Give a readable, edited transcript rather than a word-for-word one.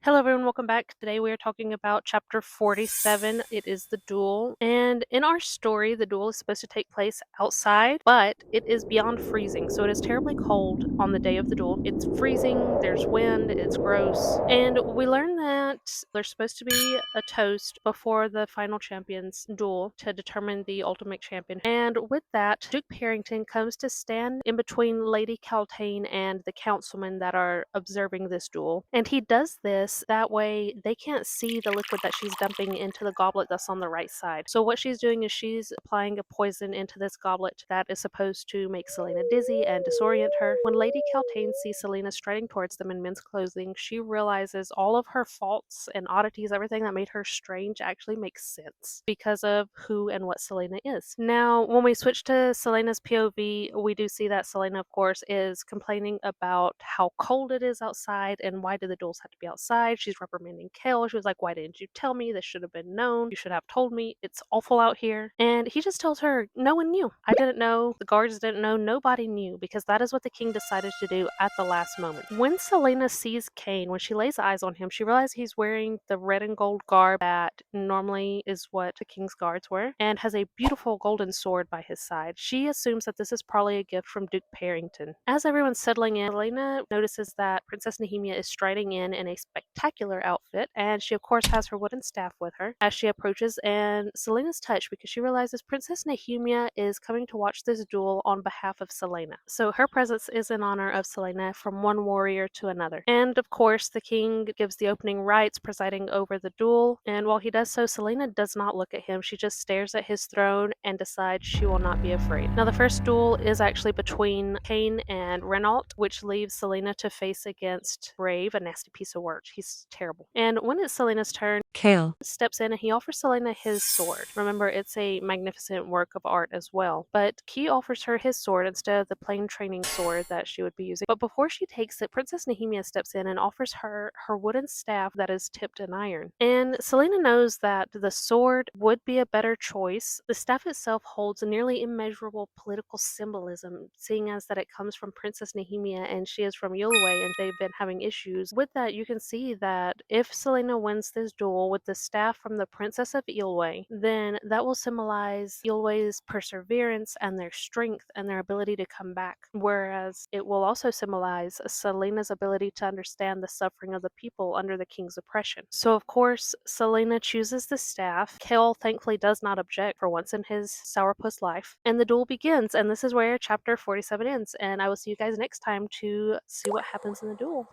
Hello everyone, welcome back. Today we are talking about chapter 47. It is the duel. And in our story, the duel is supposed to take place outside, but it is beyond freezing. So it is terribly cold on the day of the duel. It's freezing, there's wind, it's gross. And we learn that there's supposed to be a toast before the final champions duel to determine the ultimate champion. And with that, Duke Parrington comes to stand in between Lady Caltaine and the councilmen that are observing this duel. And he does this that way they can't see the liquid that she's dumping into the goblet that's on the right side. So what she's doing is she's applying a poison into this goblet that is supposed to make Selena dizzy and disorient her. When Lady Caltaine sees Selena striding towards them in men's clothing, she realizes all of her faults and oddities, everything that made her strange, actually makes sense because of who and what Selena is. Now, when we switch to Selena's POV, we do see that Selena, of course, is complaining about how cold it is outside and why do the duels have to be outside. She's reprimanding Kale. She was like, why didn't you tell me? This should have been known. You should have told me. It's awful out here. And he just tells her, no one knew. I didn't know. The guards didn't know. Nobody knew because that is what the king decided to do at the last moment. When Selena sees Kane, when she lays eyes on him, she realizes he's wearing the red and gold garb that normally is what the king's guards wear and has a beautiful golden sword by his side. She assumes that this is probably a gift from Duke Parrington. As everyone's settling in, Selena notices that Princess Nehemia is striding in a spectacular outfit, and she of course has her wooden staff with her as she approaches, and Selena's touched because she realizes Princess Nehemia is coming to watch this duel on behalf of Selena. So her presence is in honor of Selena from one warrior to another. And of course the king gives the opening rites, presiding over the duel, and while he does so, Selena does not look at him. She just stares at his throne and decides she will not be afraid. Now the first duel is actually between Kane and Renault, which leaves Selena to face against Brave, a nasty piece of work. He's terrible. And when it's Selena's turn, Kale. steps in and he offers Selena his sword. Remember, it's a magnificent work of art as well. But he offers her his sword instead of the plain training sword that she would be using. But before she takes it, Princess Nehemia steps in and offers her her wooden staff that is tipped in iron. And Selena knows that the sword would be a better choice. The staff itself holds a nearly immeasurable political symbolism, seeing as that it comes from Princess Nehemia and she is from Yulway and they've been having issues. With that, you can see that if Selena wins this duel with the staff from the Princess of Yulway, then that will symbolize Yulway's perseverance and their strength and their ability to come back. Whereas it will also symbolize Selena's ability to understand the suffering of the people under the king's oppression. So of course, Selena chooses the staff. Kale thankfully does not object for once in his sourpuss life. And the duel begins, and this is where chapter 47 ends. And I will see you guys next time to see what happens in the duel.